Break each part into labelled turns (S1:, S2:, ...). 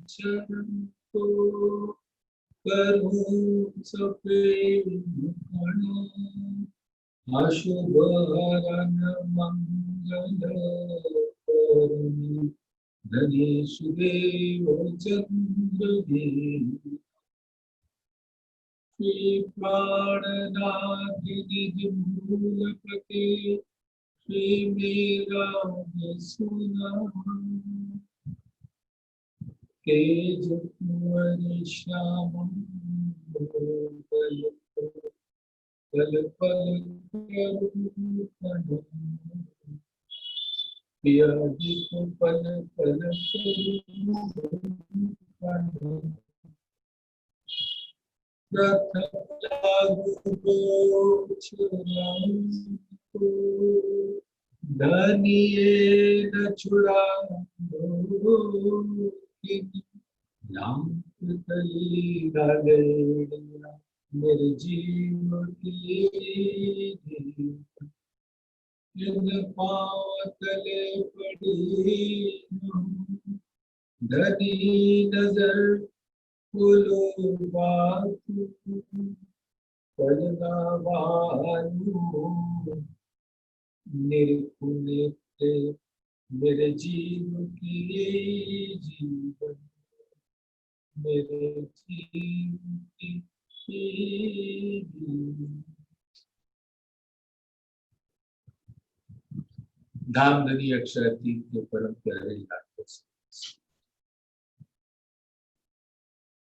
S1: चरण को करूं सप्रेम प्रणाम। अशुभ हरन मंगल करण धनेश देव चंद्र देव। श्री प्राणनाथ निज मूलपते श्री मेरा सुना। तेज कुंवर श्याम कल पल पियाजी पल पल धनिये न छुड़ा मेरे जीव की पाँव तले पड़ी धनी नजर बोलो बात करना बानू निर्कुनित मेरे जीव की जीवन मेरे जीव की धामधनी अक्षरातीत के परम प्यारे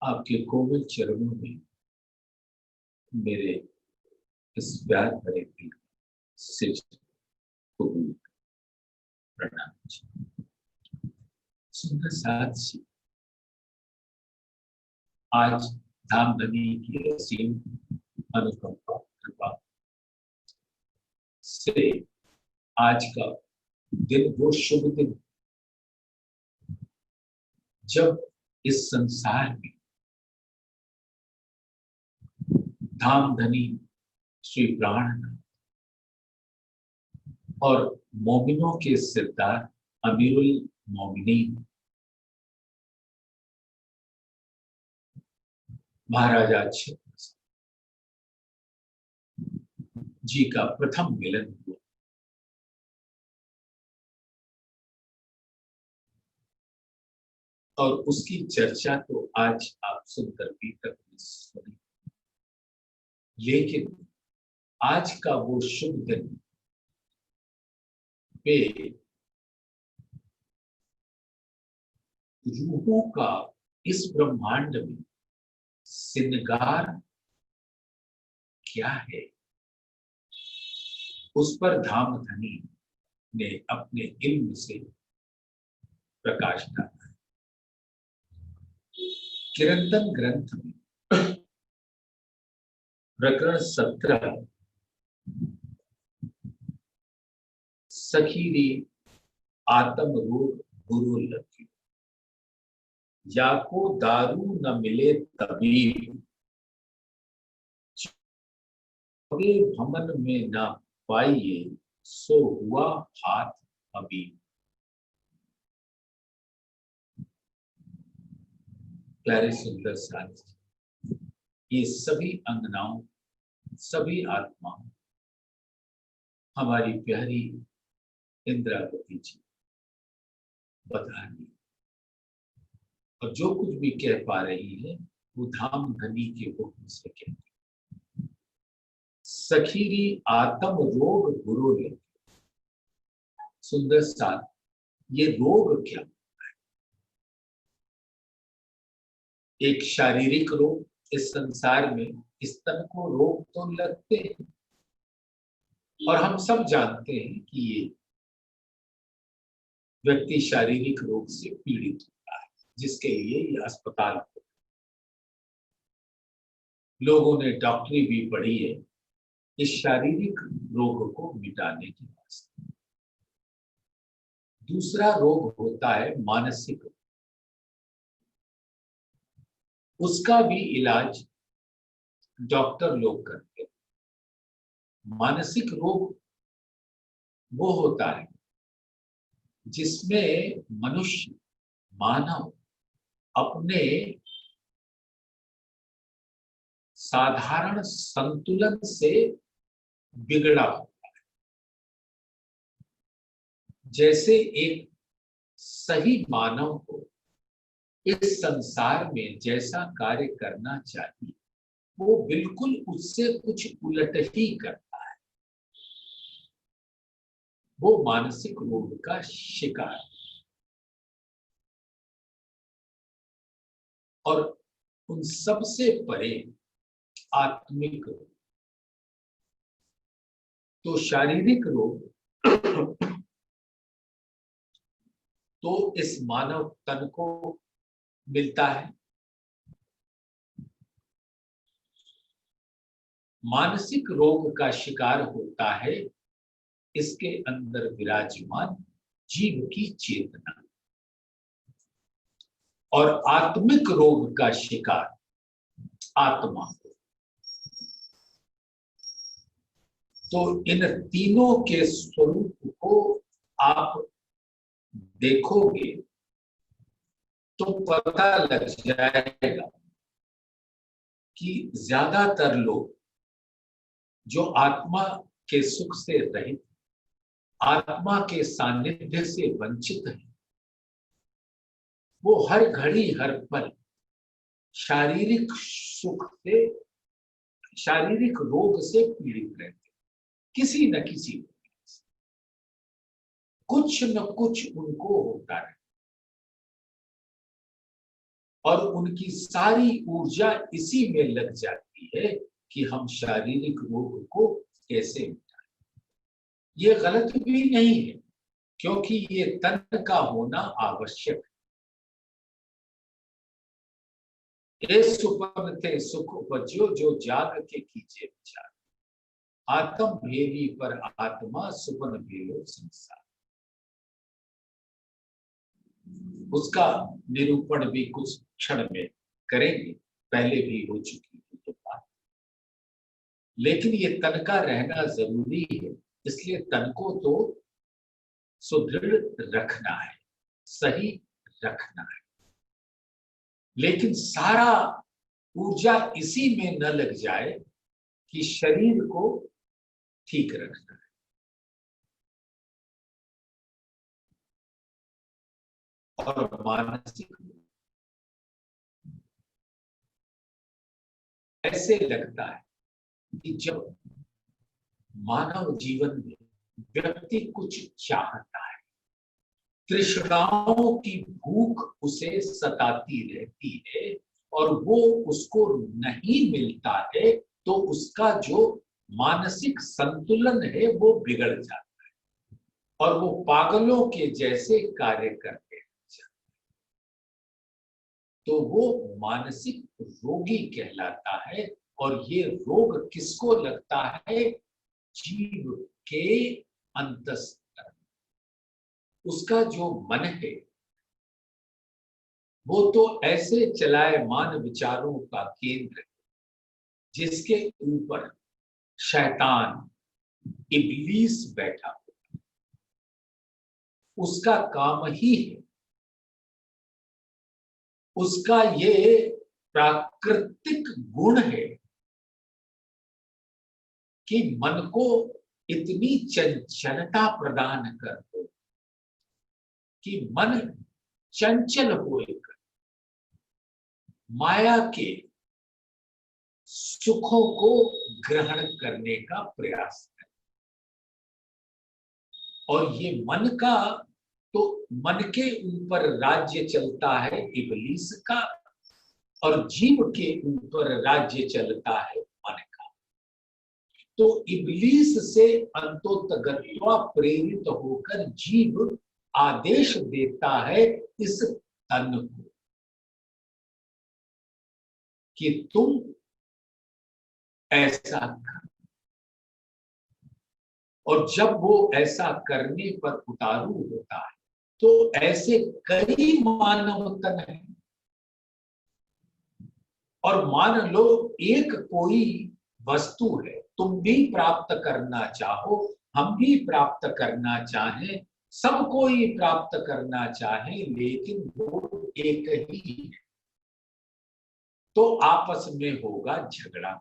S1: आपके कोमल चरणों में मेरे इस प्यार भरे दिल से प्रणाम। सुंदर साथ से आज धामधनी की असीम अनुकंपा कृपा से आज का दिन वो शुभ दिन जब इस संसार में धामधनी श्री प्राणनाथ और मोमिनों के सरदार अमीरुल मोमिनीन महाराजा छत्रसाल जी का प्रथम मिलन हुआ। और उसकी चर्चा तो आज आप सुनकर भी तक सुनी, लेकिन आज का वो शुभ दिन पे रूहों का इस ब्रह्मांड में सिनगार क्या है, उस पर धामधनी ने अपने इल्म से प्रकाश डाला। किरंदन ग्रंथ में प्रकरण 17 सखीरी आत्म रोग गुरु लगी या को दारू न मिले तबीब भमन में न पाइए सो हुआ हाथ अभी। प्यारे सुंदर साथ, ये सभी अंगनाओं सभी आत्माओं हमारी प्यारी इंद्रावती जी बता रही और जो कुछ भी कह पा रही है वो धामधनी के हुक्म से कहती। सखीरी आत्म रोग गुरु ने। सुंदर साथ, ये रोग क्या है? एक शारीरिक रोग, इस संसार में स्तन को रोग तो लगते हैं और हम सब जानते हैं कि ये व्यक्ति शारीरिक रोग से पीड़ित होता है, जिसके लिए ये अस्पताल हो। लोगों ने डॉक्टरी भी पढ़ी है इस शारीरिक रोग को मिटाने के वास्ते। दूसरा रोग होता है मानसिक, उसका भी इलाज डॉक्टर लोग करते हैं। मानसिक रोग वो होता है जिसमें मनुष्य मानव अपने साधारण संतुलन से बिगड़ा होता है। जैसे एक सही मानव को इस संसार में जैसा कार्य करना चाहिए वो बिल्कुल उससे कुछ उलट ही करता है, वो मानसिक रोग का शिकार है। और उन सब से परे आत्मिक रोग। तो शारीरिक रोग तो इस मानव तन को मिलता है, मानसिक रोग का शिकार होता है इसके अंदर विराजमान जीव की चेतना, और आत्मिक रोग का शिकार आत्मा। तो इन तीनों के स्वरूप को आप देखोगे तो पता लग जाएगा कि ज्यादातर लोग जो आत्मा के सुख से रहित, आत्मा के सानिध्य से वंचित हैं, वो हर घड़ी हर पल शारीरिक सुख से, शारीरिक रोग से पीड़ित रहते, किसी न किसी कुछ न कुछ उनको होता है, और उनकी सारी ऊर्जा इसी में लग जाती है कि हम शारीरिक रोग को कैसे मिटाएं। ये गलत भी नहीं है, क्योंकि ये तन का होना आवश्यक है। सुपन थे सुख उपज्यो जो जाग के कीजे विचार, आत्म भेदी पर आत्मा सुपन भेलो संसार। उसका निरूपण भी कुछ क्षण में करेंगे, पहले भी हो चुकी है ये बात। लेकिन ये तन का रहना जरूरी है, इसलिए तन को तो सुदृढ़ रखना है, सही रखना है, लेकिन सारा ऊर्जा इसी में न लग जाए कि शरीर को ठीक रखना है। और मानसिक ऐसे लगता है कि जब मानव जीवन में व्यक्ति कुछ चाहता है, तृष्णाओं की भूख उसे सताती रहती है और वो उसको नहीं मिलता है, तो उसका जो मानसिक संतुलन है वो बिगड़ जाता है और वो पागलों के जैसे कार्य करते हैं, तो वो मानसिक रोगी कहलाता है। और ये रोग किसको लगता है? जीव के अंतस्तर, उसका जो मन है वो तो ऐसे चलायमान विचारों का केंद्र है जिसके ऊपर शैतान इब्लीस बैठा होता है। उसका काम ही है, उसका ये प्राकृतिक गुण है कि मन को इतनी चंचलता प्रदान कर दो कि मन चंचल होकर माया के सुखों को ग्रहण करने का प्रयास है। और ये मन का, तो मन के ऊपर राज्य चलता है इब्लीस का, और जीव के ऊपर राज्य चलता है मन का। तो इब्लीस से अंतोतगत्वा प्रेरित होकर जीव आदेश देता है इस तन को कि तुम ऐसा कर, और जब वो ऐसा करने पर उतारू होता है तो ऐसे कई मानव तन है। और मान लो एक कोई वस्तु है, तुम भी प्राप्त करना चाहो, हम भी प्राप्त करना चाहें, सब कोई प्राप्त करना चाहे, लेकिन वो एक ही है, तो आपस में होगा झगड़ा,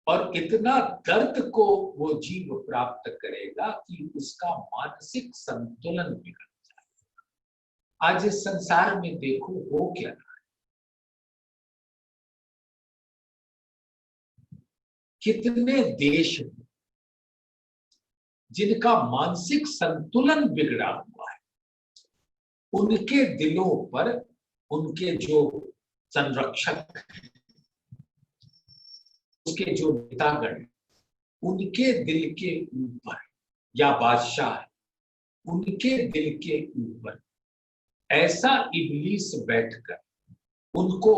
S1: और इतना दर्द को वो जीव प्राप्त करेगा कि उसका मानसिक संतुलन बिगड़ जाएगा। आज इस संसार में देखो हो क्या रहा है, कितने देश जिनका मानसिक संतुलन बिगड़ा हुआ है, उनके दिलों पर उनके जो संरक्षक, उसके जो नेतागण, उनके दिल के ऊपर, या बादशाह, उनके दिल के ऊपर ऐसा इब्लीस बैठकर उनको,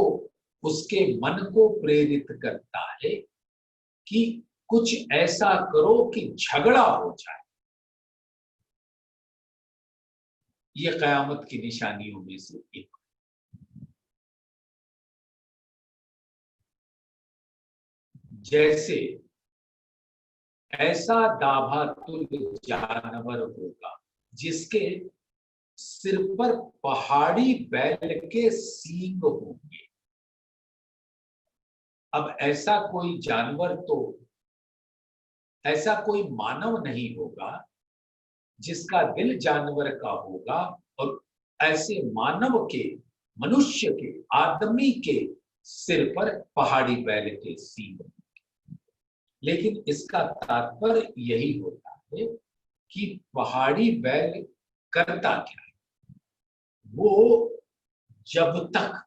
S1: उसके मन को प्रेरित करता है कि कुछ ऐसा करो कि झगड़ा हो जाए। ये कयामत की निशानियों में से एक। जैसे ऐसा दाभातुल जानवर होगा जिसके सिर पर पहाड़ी बैल के सींग होंगे। अब ऐसा कोई जानवर, तो ऐसा कोई मानव नहीं होगा जिसका दिल जानवर का होगा और ऐसे मानव के, मनुष्य के, आदमी के सिर पर पहाड़ी बैल के सींग। लेकिन इसका तात्पर्य यही होता है कि पहाड़ी बैल करता क्या है, वो जब तक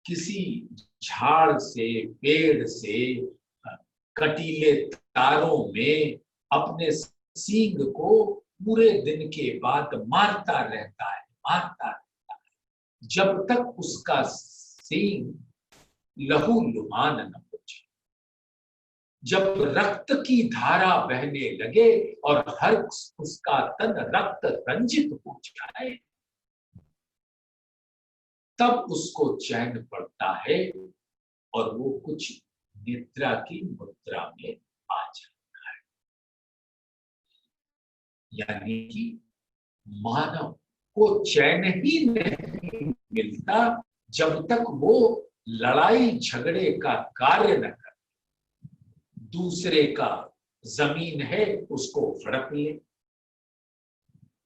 S1: किसी झाड़ से, पेड़ से, कटीले तारों में अपने सींग को पूरे दिन के बाद मारता रहता है, मारता रहता है, जब तक उसका सींग लहू लुहान न हो जाए। जब रक्त की धारा बहने लगे और हर उसका तन रक्त रंजित हो जाए, तब उसको चैन पड़ता है और वो कुछ निद्रा की मुद्रा में आ जाता है। यानी कि मानव को चैन ही नहीं मिलता जब तक वो लड़ाई झगड़े का कार्य न करे, दूसरे का जमीन है उसको हड़प ले,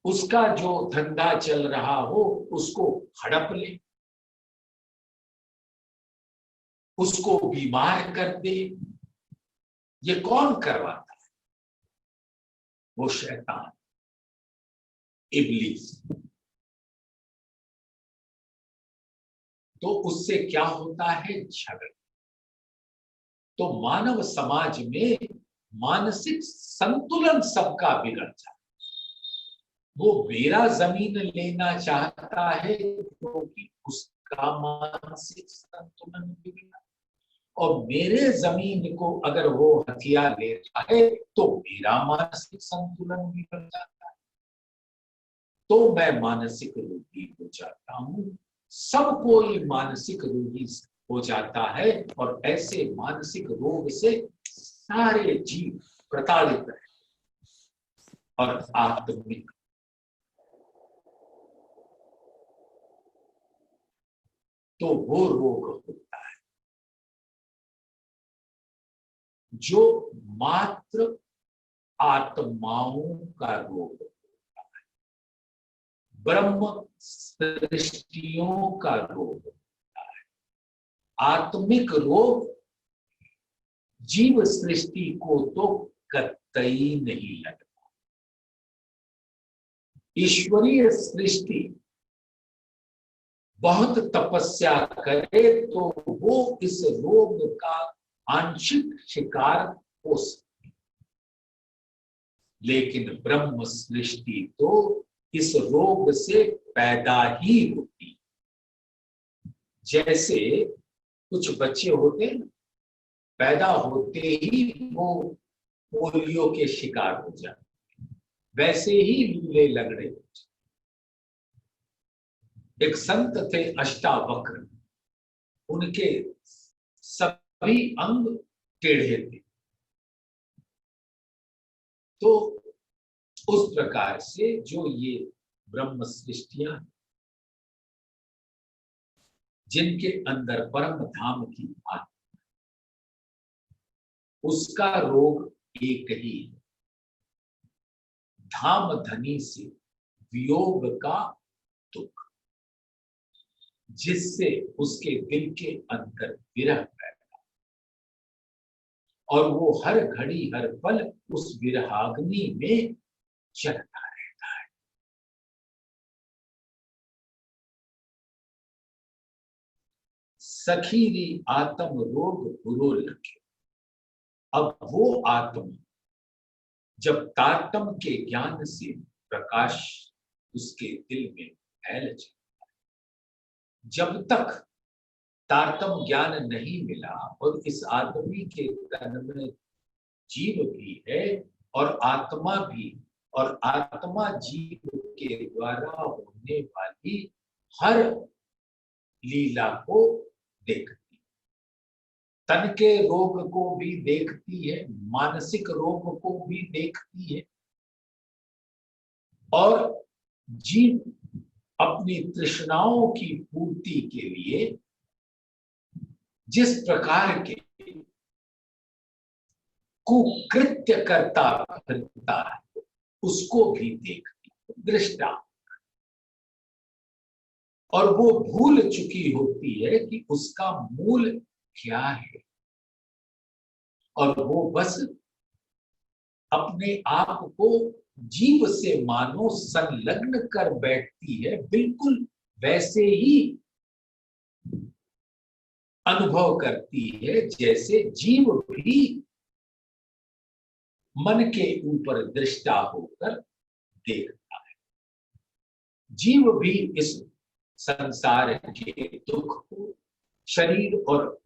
S1: उसका जो धंधा चल रहा हो उसको हड़प ले, उसको बीमार कर दे। ये कौन करवाता है? वो शैतान, इब्लीस। तो उससे क्या होता है? झगड़ा। तो मानव समाज में मानसिक संतुलन सबका बिगड़ जाता है। वो मेरा जमीन लेना चाहता है क्योंकि उसका मानसिक संतुलन बिगड़ा, और मेरे जमीन को अगर वो हथियार लेता है तो मेरा मानसिक संतुलन बिगड़ जाता है। तो मैं मानसिक रोगी हो जाता हूं। सब कोई मानसिक रोगी हो जाता है, और ऐसे मानसिक रोग से सारे जीव प्रताड़ित है और आत्मिक। तो वो रोग होता है जो मात्र आत्माओं का रोग होता है, ब्रह्म सृष्टियों का रोग होता है। आत्मिक रोग जीव सृष्टि को तो कतई नहीं लगता। ईश्वरीय सृष्टि बहुत तपस्या करे तो वो इस रोग का आंशिक शिकार हो सकती, लेकिन ब्रह्म सृष्टि तो इस रोग से पैदा ही होती। जैसे कुछ बच्चे होते हैं, पैदा होते ही वो पोलियो के शिकार हो जाते, वैसे ही लूले लगड़े। एक संत थे अष्टावक्र, उनके सभी अंग टेढ़े थे। तो उस प्रकार से जो ये ब्रह्म सृष्टियां, जिनके अंदर परम धाम की आत्मा, उसका रोग एक ही है, धाम धनी से वियोग का दुख, जिससे उसके दिल के अंदर विरह पैदा और वो हर घड़ी हर पल उस विरहाग्नि में जलता रहता है। सखीरी आत्म रोग बुरो लगे। अब वो आत्मा जब तारतम के ज्ञान से प्रकाश उसके दिल में फैल जाता है, जब तक तारतम ज्ञान नहीं मिला और इस आदमी के तन में जीव भी है और आत्मा भी, और आत्मा जीव के द्वारा होने वाली हर लीला को देखती, तन के रोग को भी देखती है, मानसिक रोग को भी देखती है, और जीव अपनी तृष्णाओं की पूर्ति के लिए जिस प्रकार के कुकृत्य करता फिरता है उसको भी देखती दृष्टा, और वो भूल चुकी होती है कि उसका मूल क्या है, और वो बस अपने आप को जीव से मानो संलग्न कर बैठती है, बिल्कुल वैसे ही अनुभव करती है जैसे जीव भी मन के ऊपर दृष्टा होकर देखता है। जीव भी इस संसार के दुख को, शरीर और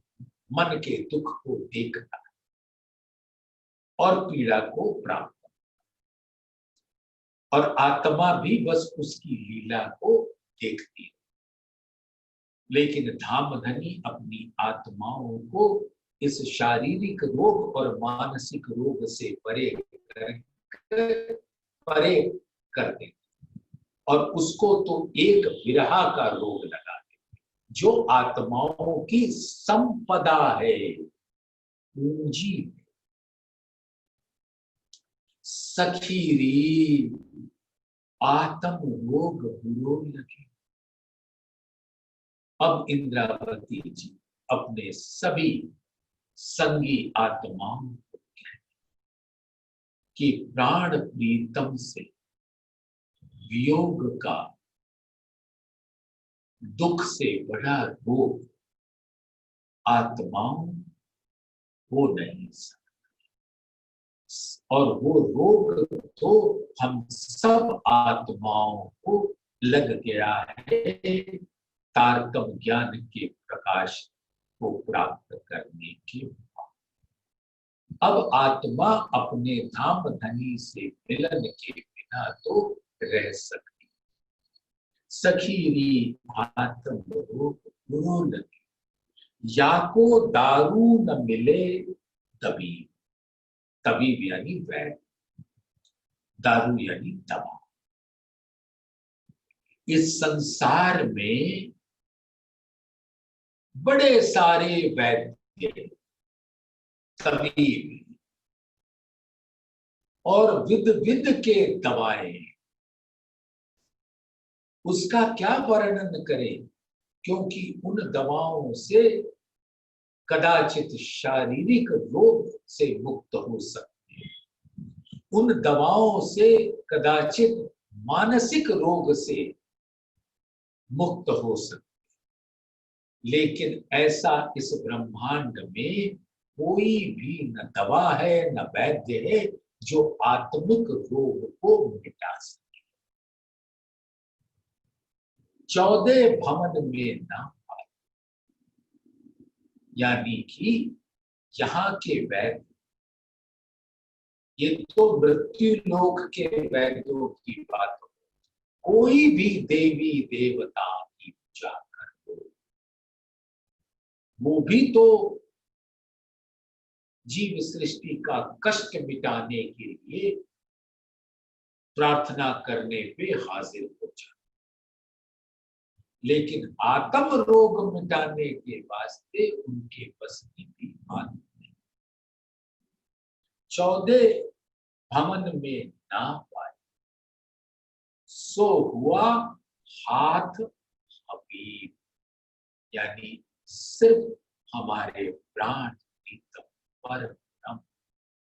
S1: मन के दुख को देखता है और पीड़ा को प्राप्त, और आत्मा भी बस उसकी लीला को देखती है। लेकिन धामधनी अपनी आत्माओं को इस शारीरिक रोग और मानसिक रोग से परे कर देते, और उसको तो एक विरहा का रोग लगा देते, जो आत्माओं की संपदा है, पूंजी। सखीरी आत्म रोग बुरो लगे। अब इंद्रावती जी अपने सभी संगी आत्माओं को कहते कि प्राण प्रीतम से वियोग का दुख से बड़ा रोग आत्माओं हो नहीं सकता, और वो रोग तो हम सब आत्माओं को लग गया है तारतम ज्ञान के प्रकाश को प्राप्त करने के बाद। अब आत्मा अपने धाम धनी से मिलन के बिना तो रह सकती, सखीरी आत्म रोग बुरो लगे, या को दारू न मिले तबीब, तबीब यानी वैद्य, दारू यानी दवा। इस संसार में बड़े सारे वैद्य, तबीब और विद विद के दवाएं, उसका क्या वर्णन करें, क्योंकि उन दवाओं से कदाचित शारीरिक रोग से मुक्त हो सकते हैं, उन दवाओं से कदाचित मानसिक रोग से मुक्त हो सकते, लेकिन ऐसा इस ब्रह्मांड में कोई भी न दवा है न वैद्य है जो आत्मिक रोग को मिटा सके। 14 भवन में न आए, यानी कि यहाँ के वैद्य, ये तो मृत्यु लोक के वैद्यों की बात हो, कोई भी देवी देवता की पूजा कर दो, वो भी तो जीव सृष्टि का कष्ट मिटाने के लिए प्रार्थना करने पे हाजिर हो जाए, लेकिन आत्म रोग मिटाने के वास्ते उनके बस की भी बात नहीं। 14 भवन में ना पाए, सो हुआ हाथ हबीब, यानी सिर्फ हमारे प्राण प्रीतम पर ब्रह्म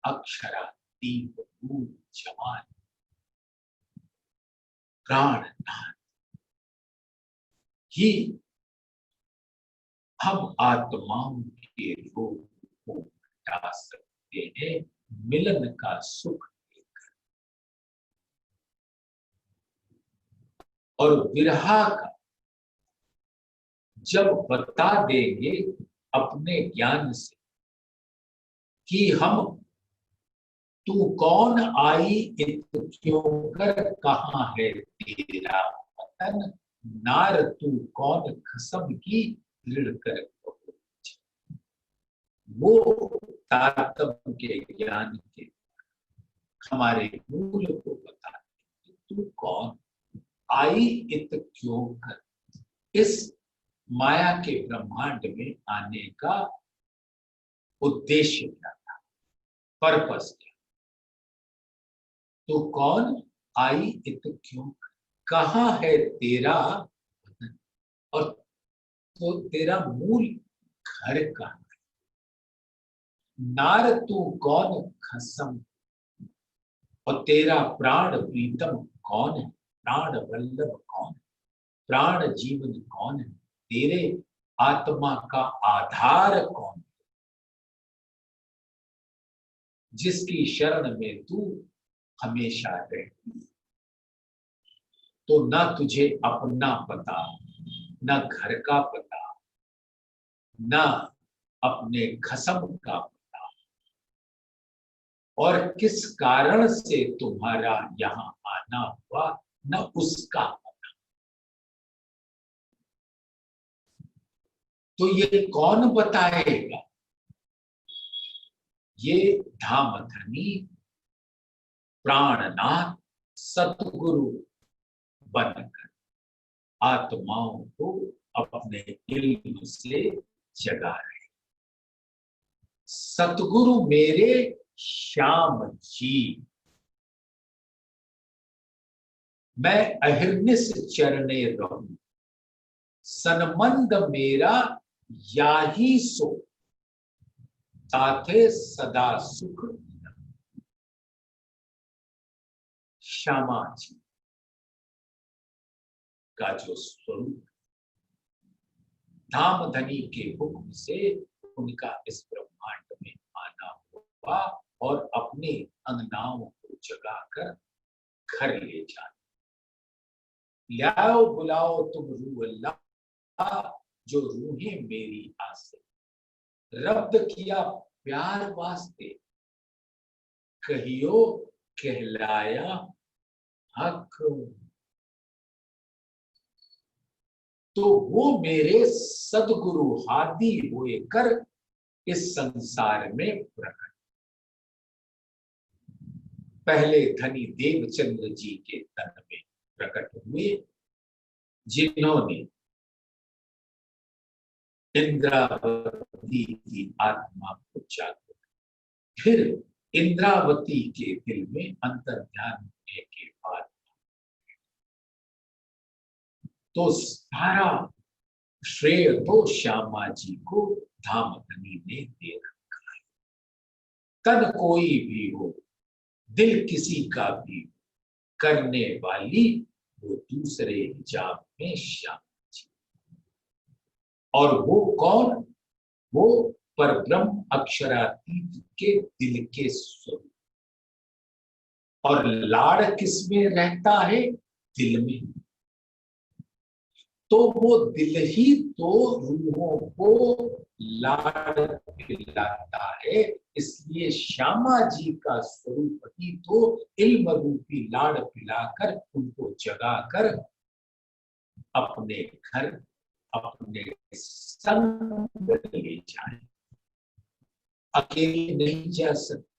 S1: अक्षरातीत रूप जवान प्राणनाथ ही हम आत्माओं के रोग को हटा सकते हैं, मिलन का सुख देकर और विरहा का जब बता देंगे अपने ज्ञान से कि हम तू कौन आई इत क्यों कर, कहाँ है तेरा वतन, नार तू कौन खसम की दृढ़ कर, वो तारतम्य के ज्ञान के हमारे मूल को बता दे, तू कौन आई इत क्यों कर, इस माया के ब्रह्मांड में आने का उद्देश्य क्या था, पर्पस क्या, तो कौन आई इत क्यों, कहाँ है तेरा वतन, और तो तेरा मूल घर कहाँ है, नार तू कौन खसम, और तेरा प्राण प्रीतम कौन है, प्राण वल्लभ कौन है, प्राण जीवन कौन है, तेरे आत्मा का आधार कौन है, जिसकी शरण में तू हमेशा रहती, तो ना तुझे अपना पता, ना घर का पता, ना अपने खसम का पता, और किस कारण से तुम्हारा यहां आना हुआ, न उसका पता। तो ये कौन बताएगा, ये धामधनी प्राणनाथ सतगुरु बनकर आत्माओं को अपने इल्म से जगा रहे। सतगुरु मेरे श्याम जी, मैं अहिर्निश चरणे रहूं, सनमंद मेरा याही सो, ताथे सदा सुख। श्यामा जी का जो स्वरूप धामधनी के हुक्म से उनका इस ब्रह्मांड में आना हुआ और अपने अंगनाओं को जगाकर घर ले जाना, लाओ बुलाओ तुम रूह अल्लाह, जो रूहें मेरी आसे, रब्द किया प्यार वास्ते, कहियो कहलाया हक। तो वो मेरे सदगुरु हादी हुए कर इस संसार में प्रकट, पहले धनी देवचंद्र जी के तन में प्रकट हुए, जिन्होंने इंद्रावती की आत्मा को जागृत, फिर इंद्रावती के दिल में अंतर्ध्यान होने के बाद तो सारा श्रेय तो श्यामा जी को धामधनी ने दे रखा है। तन कोई भी हो, दिल किसी का भी करने वाली, वो दूसरे हिजाब में श्यामा जी, और वो कौन, वो परब्रह्म अक्षरातीत के दिल के स्वरूप, और लाड़ किसमें रहता है, दिल में, तो वो दिल ही तो रूहों को लाड़ पिलाता है, इसलिए श्यामा जी का स्वरूप ही तो इल्म रूपी लाड़ पिलाकर उनको जगाकर अपने घर, अपने संग ले जाए, अकेले नहीं जा सकते।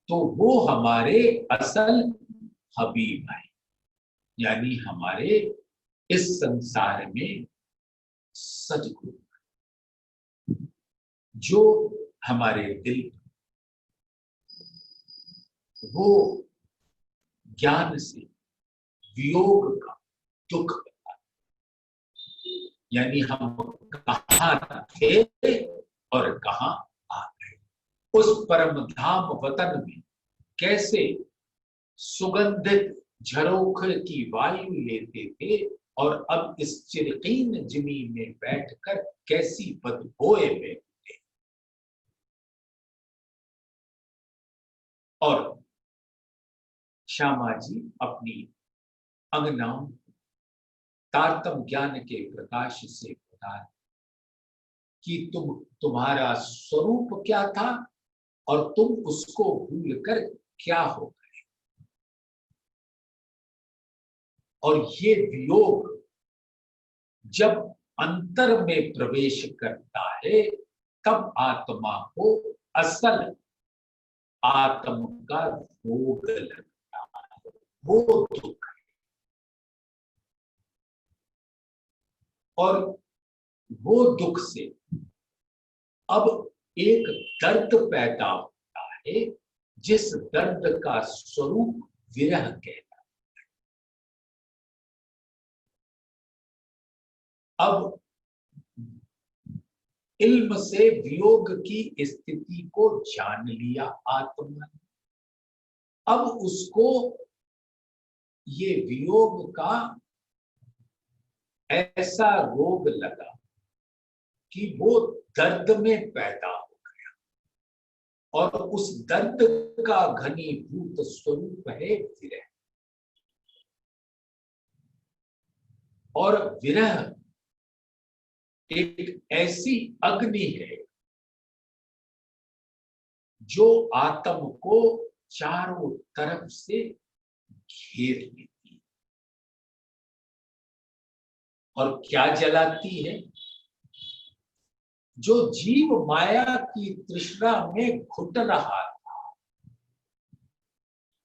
S1: तो वो हमारे असल हबीब है, यानी हमारे इस संसार में सद्गुरु जो हमारे दिल वो ज्ञान से वियोग का दुख बता, यानी हम कहाँ थे और कहाँ आ गए। उस परम धाम वतन में कैसे सुगंधित झरोख की वायु लेते थे और अब इस चिरकीन जमीन में बैठकर कैसी बदबोए में थे। और श्यामा जी अपनी अंगनाओं तारतम ज्ञान के प्रकाश से बता कि तुम्हारा स्वरूप क्या था और तुम उसको भूलकर क्या हो गए। और ये वियोग जब अंतर में प्रवेश करता है तब आत्मा को असल आत्म का रोग लगता है, वो दुख है। और वो दुख से अब एक दर्द पैदा होता है जिस दर्द का स्वरूप विरह कहता है। अब इल्म से वियोग की स्थिति को जान लिया आत्मा ने, अब उसको ये वियोग का ऐसा रोग लगा कि वो दर्द में पैदा हो गया और उस दर्द का घनीभूत स्वरूप है विरह। और विरह एक ऐसी अग्नि है जो आत्म को चारों तरफ से घेर लेती है। और क्या जलाती है? जो जीव माया की तृष्णा में घुट रहा था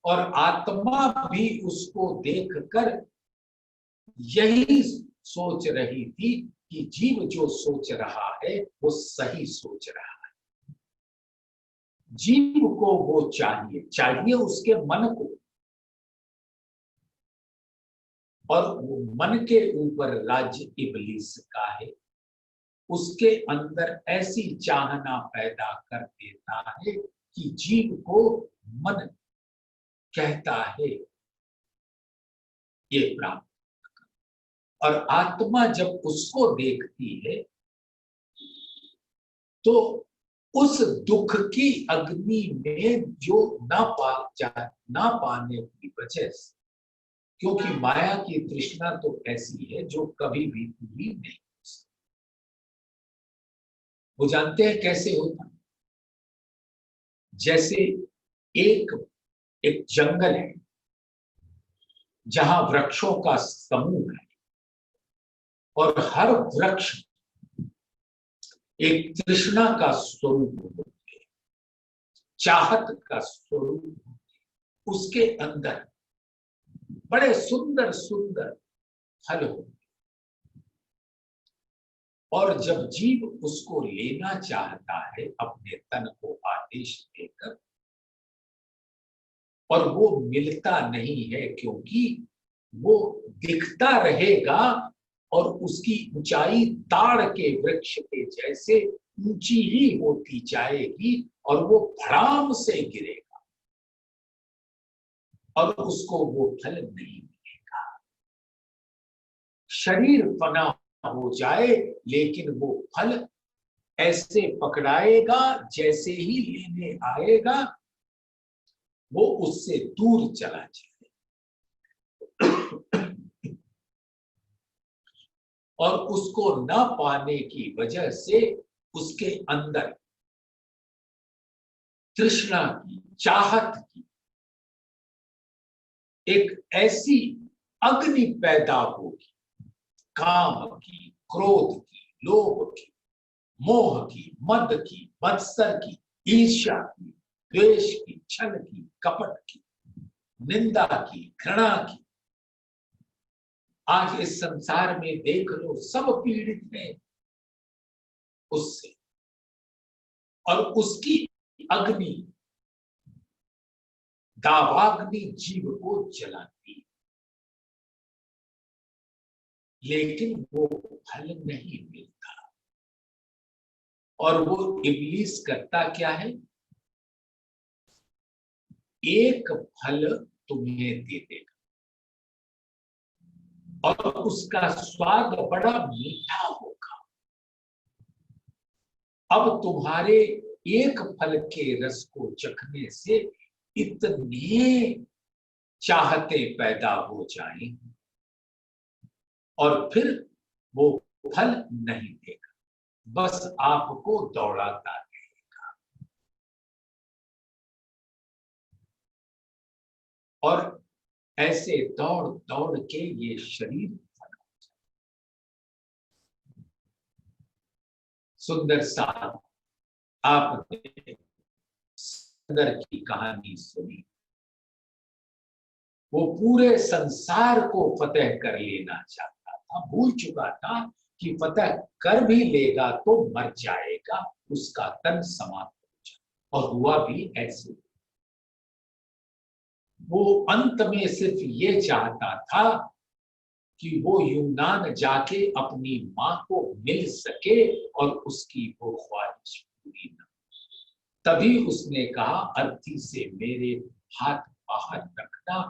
S1: और आत्मा भी उसको देखकर यही सोच रही थी कि जीव जो सोच रहा है वो सही सोच रहा है। जीव को वो चाहिए उसके मन को, और वो मन के ऊपर राज्य इब्लीस का है। उसके अंदर ऐसी चाहना पैदा कर देता है कि जीव को मन कहता है ये प्राप्त, और आत्मा जब उसको देखती है तो उस दुख की अग्नि में जो ना पाने की वजह से, क्योंकि माया की तृष्णा तो ऐसी है जो कभी भी पूरी नहीं हो सकती। वो जानते हैं कैसे होता, जैसे एक जंगल है जहां वृक्षों का समूह है और हर वृक्ष एक तृष्णा का स्वरूप होते, चाहत का स्वरूप होते, उसके अंदर बड़े सुंदर सुंदर फल होते, और जब जीव उसको लेना चाहता है अपने तन को आदेश देकर, और वो मिलता नहीं है क्योंकि वो दिखता रहेगा और उसकी ऊंचाई ताड़ के वृक्ष के जैसे ऊंची ही होती जाएगी और वो धड़ाम से गिरेगा और उसको वो फल नहीं मिलेगा। शरीर फना हो जाए लेकिन वो फल ऐसे पकड़ाएगा जैसे ही लेने आएगा वो उससे दूर चला जाए। और उसको न पाने की वजह से उसके अंदर तृष्णा की, चाहत की एक ऐसी अग्नि पैदा होगी, काम की, क्रोध की, लोभ की, मोह की, मद की, मत्सर की, ईर्ष्या की, द्वेष की, छल की, कपट की, निंदा की, घृणा की, आज इस संसार में देख लो, सब पीड़ित हैं उससे, और उसकी अग्नि, दावाग्नि जीव को जलाती, लेकिन वो फल नहीं मिलता। और वो इब्लीस करता क्या है, एक फल तुम्हें दे देगा और उसका स्वाद बड़ा मीठा होगा। अब तुम्हारे एक फल के रस को चखने से इतने चाहते पैदा हो जाएं और फिर वो फल नहीं देगा, बस आपको दौड़ाता रहेगा। और ऐसे दौड़ दौड़ के ये शरीर सुंदर सा आपने सुंदर की कहानी सुनी, वो पूरे संसार को फतेह कर लेना चाहता था, भूल चुका था कि फतेह कर भी लेगा तो मर जाएगा, उसका तन समाप्त हो जाएगा। और हुआ भी ऐसे। वो अंत में सिर्फ ये चाहता था कि वो यूनान जाके अपनी मां को मिल सके और उसकी वो ख्वाहिश पूरी न। तभी उसने कहा, अर्थी से मेरे हाथ बाहर रखना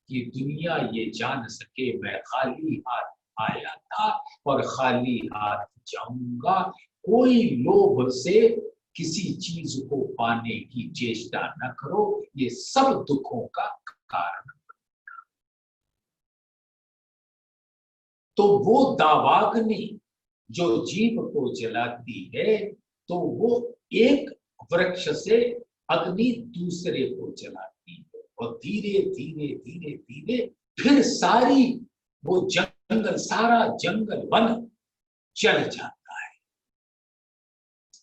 S1: कि दुनिया ये जान सके मैं खाली हाथ आया था और खाली हाथ जाऊंगा। कोई लोभ से किसी चीज को पाने की चेष्टा न करो, ये सब दुखों का कारण। तो वो दावाग्नि जो जीव को जलाती है, तो वो एक वृक्ष से अग्नि दूसरे को जलाती है और धीरे धीरे धीरे धीरे फिर सारी वो जंगल, सारा जंगल वन जल जाता है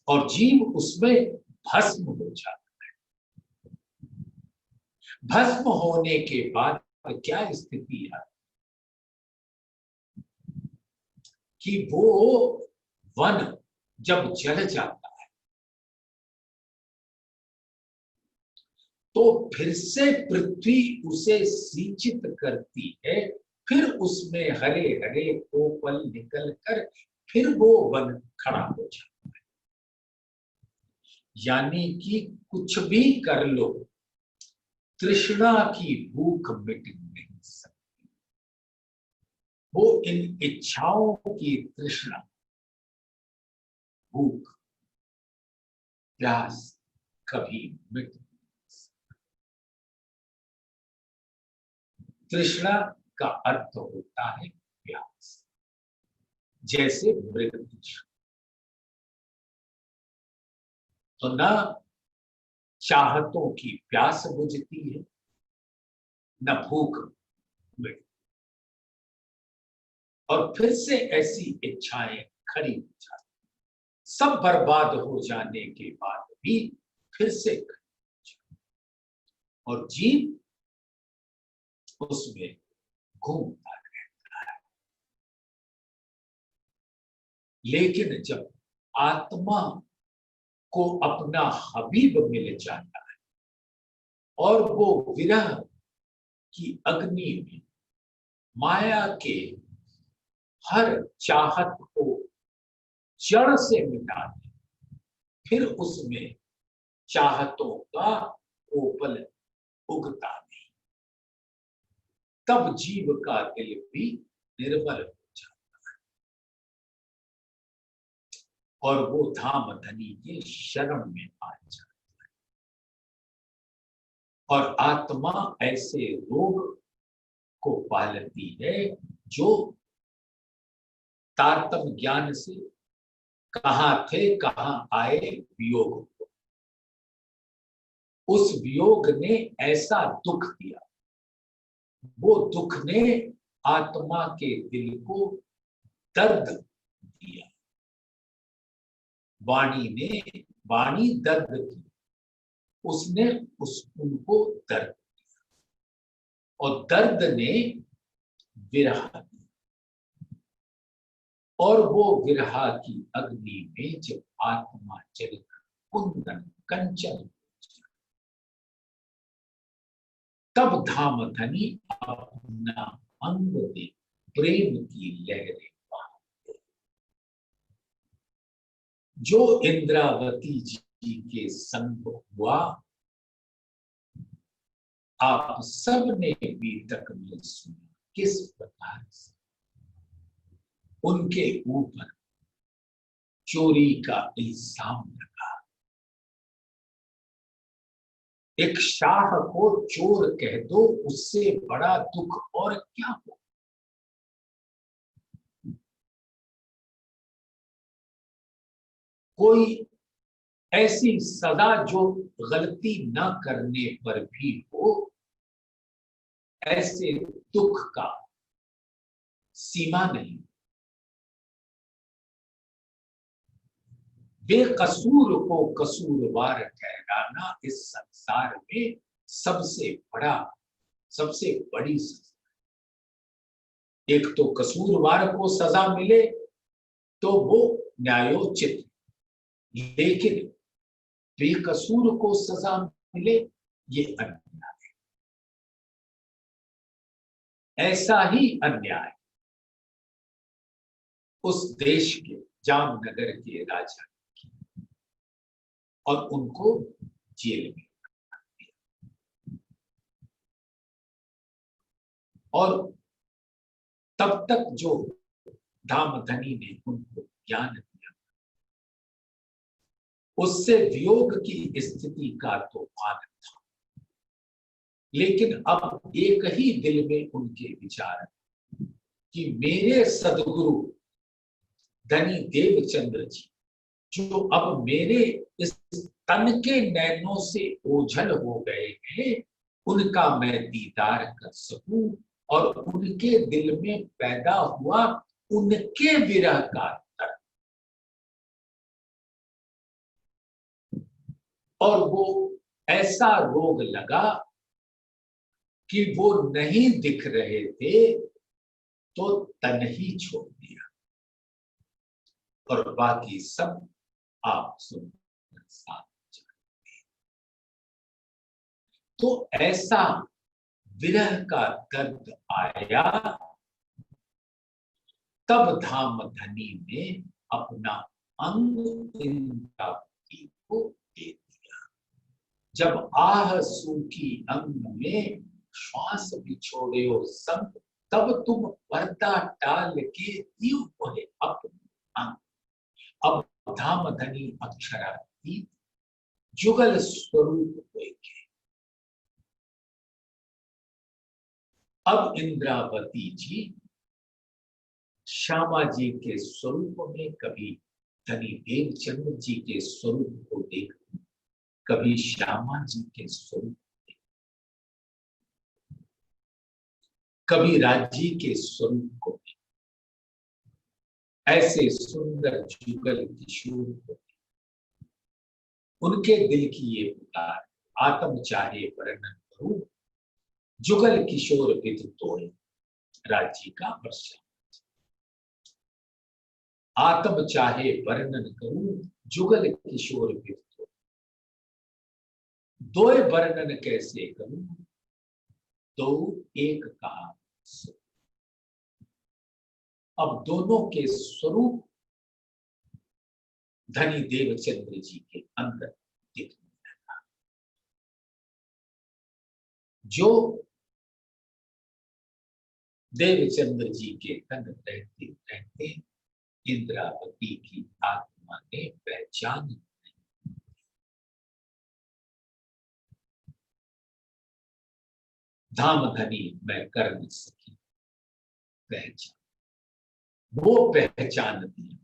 S1: और जीव उसमें भस्म हो जाता है। भस्म होने के बाद क्या स्थिति है कि वो वन जब जल जाता है तो फिर से पृथ्वी उसे सिंचित करती है, फिर उसमें हरे हरे कोपल निकल कर फिर वो वन खड़ा हो जाता है। यानी कि कुछ भी कर लो, तृष्णा की भूख मिट नहीं सकती। वो इन इच्छाओं की तृष्णा, भूख, प्यास कभी मिट। तृष्णा का अर्थ होता है प्यास, जैसे मृग तृष्णा। तो न चाहतों की प्यास बुझती है, न भूख मिटती, और फिर से ऐसी इच्छाएं खड़ी हो जाती, सब बर्बाद हो जाने के बाद भी फिर से खड़ी हो जाती, और जीव उसमें घूमता रहता है। लेकिन जब आत्मा को अपना हबीब मिल जाता है और वो विरह की अग्नि में माया के हर चाहत को जड़ से मिटा दे, फिर उसमें चाहतों का कोपल उगता नहीं, तब जीव का दिल भी निर्मल हो जाता है और वो धाम धनी के शरण में आ जाता है। और आत्मा ऐसे रोग को पालती है जो तारतम ज्ञान से कहां थे कहां आए वियोग, उस वियोग ने ऐसा दुख दिया, वो दुख ने आत्मा के दिल को दर्द दिया। वाणी दर्द की, उसने उनको दर्द दिया और दर्द ने विरह दिया। और वो विरहा की अग्नि में जब आत्मा जल कुंदन कंचन, तब धाम धनी अपना अंग दे प्रेम की लहरें बहाते। जो इंद्रावती जी के संग हुआ, आप सबने भी तक में सुना किस प्रकार से उनके ऊपर चोरी का इल्जाम लगा। एक शाह को चोर कह दो, उससे बड़ा दुख और क्या हो। कोई ऐसी सजा जो गलती न करने पर भी हो, ऐसे दुख का सीमा नहीं। बेकसूर को कसूरवार ठहराना इस संसार में सबसे बड़ी सजा। एक तो कसूरवार को सजा मिले तो वो न्यायोचित, लेकिन बेकसूर को सजा मिले ये अन्याय है। ऐसा ही अन्याय उस देश के जामनगर के राजा की, और उनको जेल में, और तब तक जो धामधनी ने उनको ज्ञान दिया, उससे वियोग की स्थिति का तो आनंद था, लेकिन अब एक ही दिल में उनके विचार कि मेरे सदगुरु धनी देवचंद्र जी, जो अब मेरे इस तन के नैनों से ओझल हो गए हैं, उनका मैं दीदार कर सकूं और उनके दिल में पैदा हुआ उनके विरह का दर्द, और वो ऐसा रोग लगा कि वो नहीं दिख रहे थे तो तन ही छोड़ दिया, और बाकी सब आप सुन साथ। तो ऐसा विरह का दर्द आया, तब धामधनी ने अपना अंग इंद्रावती को दे दिया। जब आह सूखी अंग में श्वास बिछोड़े संग, तब तुम पर्दा टाल के दियो मोहे अपने अंग। अब धामधनी अक्षरातीत जुगल स्वरूप होएंगे। अब इंद्रावती जी श्यामा जी के स्वरूप में, कभी धनी देवचंद्र जी के स्वरूप को देख, कभी श्यामा जी के स्वरूप, कभी राजी के स्वरूप को, ऐसे सुंदर जुगल किशोर को, उनके दिल की ये पुकार, आत्म चाहे वर्णन करूं, जुगल किशोर विद तोड़े, राजी का वर्षा। आत्म चाहे वर्णन करूं, जुगल किशोर विद तोड़े, दो वर्णन कैसे करूं, दो एक कहा। अब दोनों के स्वरूप धनी देवचंद्र जी के अंदर दिखने लगा। जो देवचंद्र जी के तन रहते रहते इंद्रावती की आत्मा ने पहचान, धामधनी मैं कर नहीं सकी पहचान, वो पहचान दी।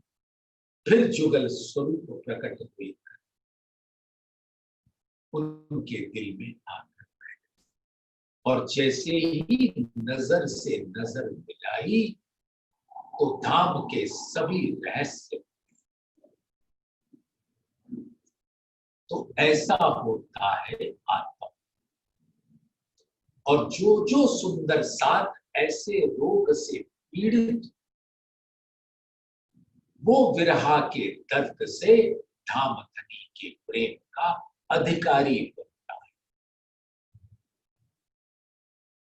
S1: फिर जुगल स्वरूप प्रकट हुए, उनके दिल में आकर बैठ, और जैसे ही नजर से नजर मिलाई तो धाम के सभी रहस्य, तो ऐसा होता है आत्मा। और जो जो सुंदर साथ ऐसे रोग से पीड़ित वो विरहा के दर्द से धामधनी के प्रेम का अधिकारी बनता है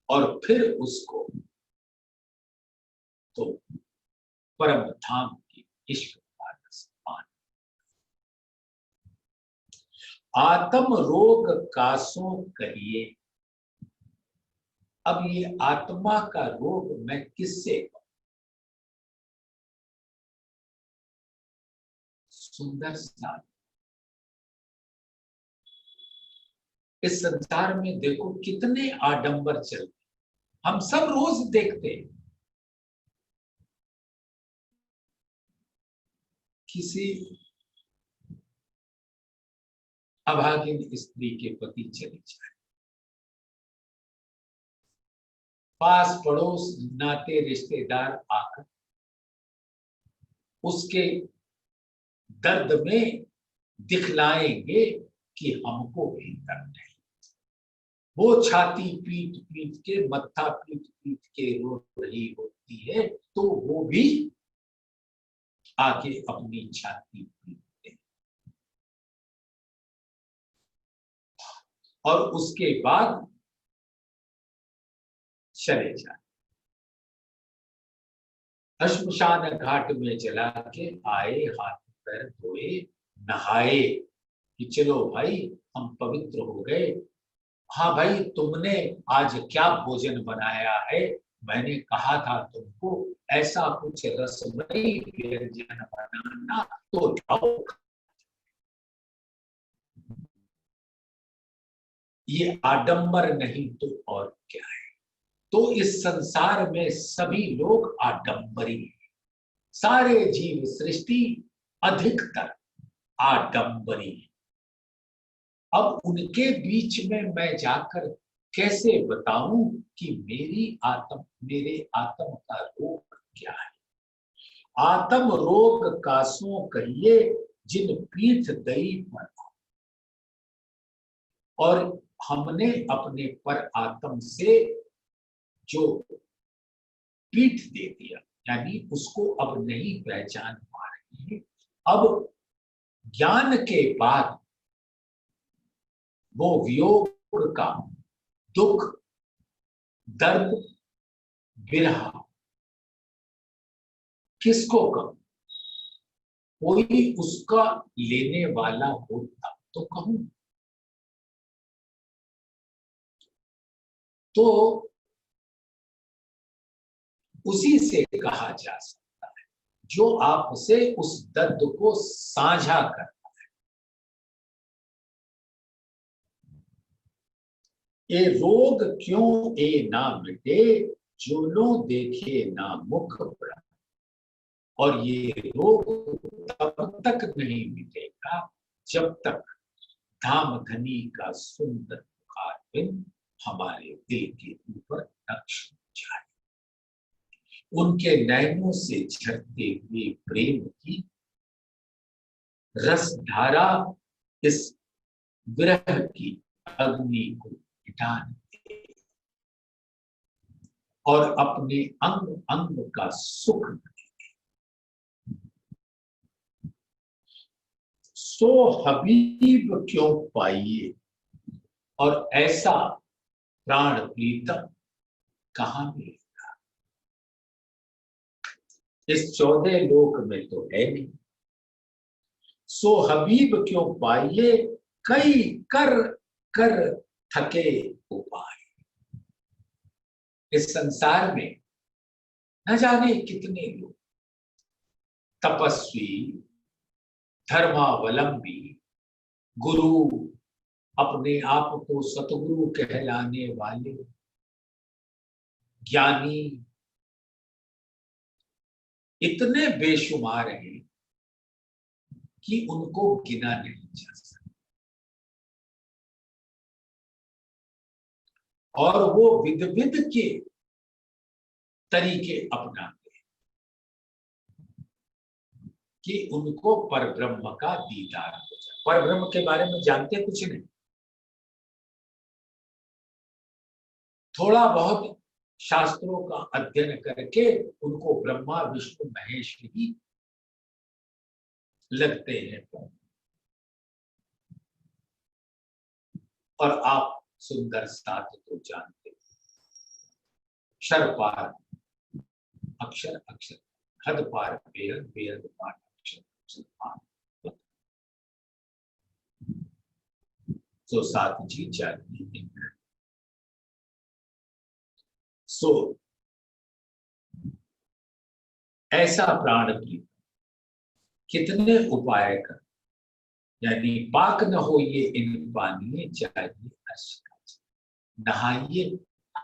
S1: और फिर उसको तो परम धाम की इश्क का रस पान। आत्म रोग कासों कहिए। अब ये आत्मा का रोग मैं किससे कहूं? सुंदर सा इस संसार में देखो कितने आडंबर चलते, हम सब रोज देखते हैं। किसी अभागिन स्त्री के पति चले जाए, पास पड़ोस नाते रिश्तेदार आकर उसके दर्द में दिखलाएंगे कि हमको भी दर्द है। वो छाती पीट पीट के, मत्था पीट पीट के रो रही होती है, तो वो भी आके अपनी छाती पीटते हैं और उसके बाद चले जाए। श्मशान घाट में जला के आए, हाथ पैर धोए, नहाए कि चलो भाई हम पवित्र हो गए। हाँ भाई, तुमने आज क्या भोजन बनाया है? मैंने कहा था तुमको ऐसा कुछ रसमयी व्यंजन बनाना, तो जाओ। ये आडंबर नहीं तो और क्या है? तो इस संसार में सभी लोग आडंबरी हैं। सारे जीव सृष्टि अधिकतर आडंबरी है। अब उनके बीच में मैं जाकर कैसे बताऊं कि मेरे आत्म का रोग क्या है? आत्म रोग कासों कहिए, जिन पीठ दई पर। और हमने अपने पर आत्म से जो पीठ दे दिया, यानी उसको अब नहीं पहचान पा रही है। अब ज्ञान के बाद वो वियोग का दुख, दर्द, विरह किसको कहूं? कोई उसका लेने वाला होता तो कहूं। तो उसी से कहा जा सकता है जो आपसे उस दर्द को साझा करता है। ए रोग क्यों ए ना मिटे, जो लो देखे ना मुख ब्रह्म। और ये रोग तब तक नहीं मिटेगा जब तक धामधनी का सुंदर मुखारबिंद हमारे दिल के ऊपर नक्श जाए। उनके नैनों से झरते हुए प्रेम की रसधारा इस विरह की अग्नि को मिटाने दे और अपने अंग अंग का सुख दे। सो हबीब क्यों पाइए, और ऐसा प्राण प्रीतम कहां मिलेगा? इस 14 लोक में तो है नहीं। सो हबीब क्यों पाइए, कई कर कर थके उपाय। इस संसार में न जाने कितने लोग तपस्वी, धर्मावलंबी, गुरु, अपने आप को सतगुरु कहलाने वाले ज्ञानी इतने बेशुमार हैं कि उनको गिना नहीं जा सकता। और वो विध विध के तरीके अपनाते हैं कि उनको परब्रह्म का दीदार हो जाए। परब्रह्म के बारे में जानते कुछ नहीं, थोड़ा बहुत शास्त्रों का अध्ययन करके उनको ब्रह्मा विष्णु महेश ही लगते हैं और आप सुंदर साथ तो जानते हैं। क्षर पार अक्षर अक्षर, हद पार बेहद, बेहद पार अक्षर अक्षर पार। तो साथ जी जानते हैं। सो ऐसा प्राण प्रीत कितने उपाय कर, यानी पाक न हो ये इन पानी चाहिए अर्श का, नहाइए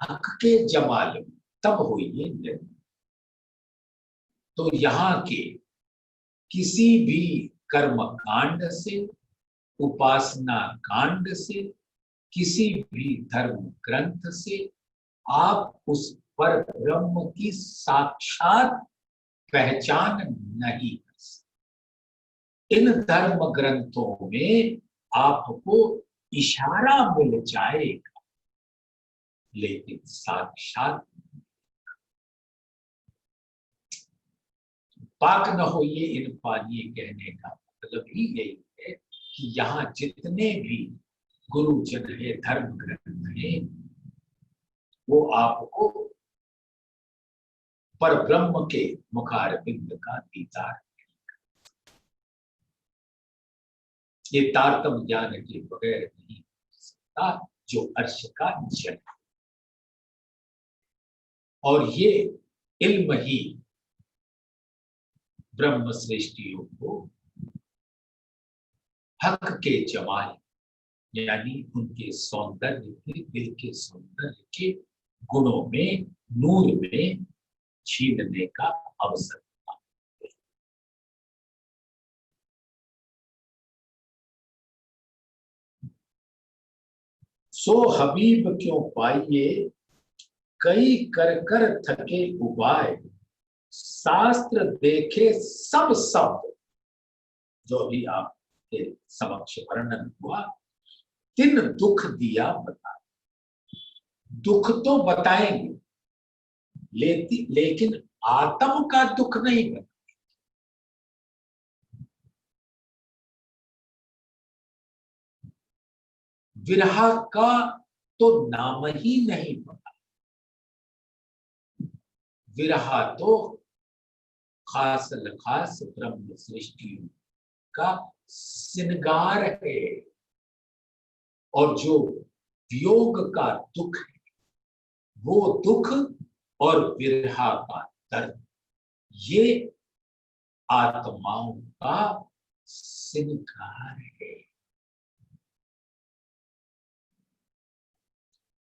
S1: हक के जमाल में तब होइए निर्मल। तो यहाँ के किसी भी कर्म कांड से, उपासना कांड से, किसी भी धर्म ग्रंथ से आप उस पर ब्रह्म की साक्षात पहचान नहीं कर सकते। इन धर्म ग्रंथों में आपको इशारा मिल जाएगा, लेकिन साक्षात पाक न हो ये इन पानी कहने का मतलब ही यही है कि यहाँ जितने भी गुरुजन है, धर्म ग्रंथ है, वो आपको पर ब्रह्म के मुखारबिंद का दीदार, ये तारतम ज्ञान के बगैर नहीं हो सकता जो अर्श का जन। और ये इल्म ही ब्रह्म श्रेष्ठियों को हक के जमाल, यानी उनके सौंदर्य के, दिल के सौंदर्य के गुणों में, नूर में छीनने का अवसर था। सो हबीब क्यों पाइए कई कर कर थके उपाय, शास्त्र देखे सब शब्द, जो अभी आपके समक्ष वर्णन हुआ, तिन दुख दिया बता। दुख तो बताएंगे लेकिन आत्म का दुख नहीं बता। विरह का तो नाम ही नहीं पता। विरह तो खास खास ब्रह्म सृष्टि का श्रृंगार है, और जो वियोग का दुख है, वो दुख और विरह का दर्द, ये आत्माओं का श्रृंगार है।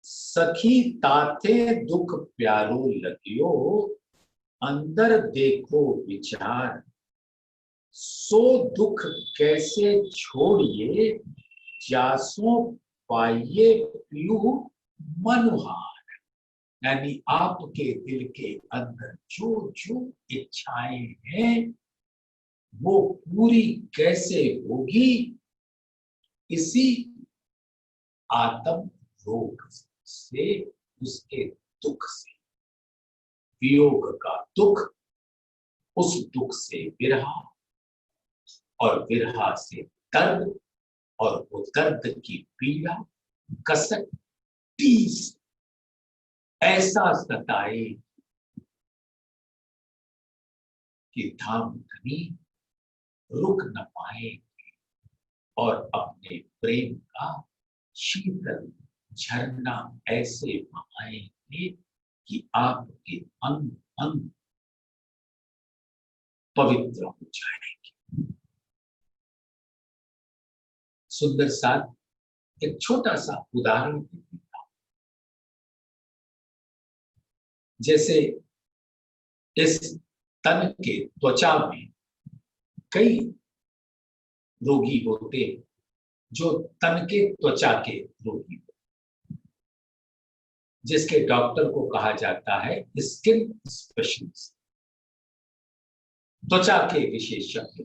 S1: सखी ताथे दुख प्यारो लगियो, अंदर देखो विचार, सो दुख कैसे छोड़िए, जासो पाइये पियू मनुहार। यानी आपके दिल के अंदर जो जो इच्छाएं हैं, वो पूरी कैसे होगी, इसी आत्म रोग से, उसके दुख से, वियोग का दुख, उस दुख से विरह, और विरह से दर्द, और वो दर्द की पीड़ा कसक टीस ऐसा सताए कि धाम धनी रुक न पाएंगे, और अपने प्रेम का शीतल झरना ऐसे बहाएंगे कि आपके अंग अंग पवित्र हो जाएंगे। सुंदर साथ एक छोटा सा उदाहरण देता हूं। जैसे इस तन के त्वचा में कई रोगी होते हैं, जो तन के त्वचा के रोगी होते, जिसके डॉक्टर को कहा जाता है स्किन स्पेशलिस्ट, त्वचा के विशेषज्ञ।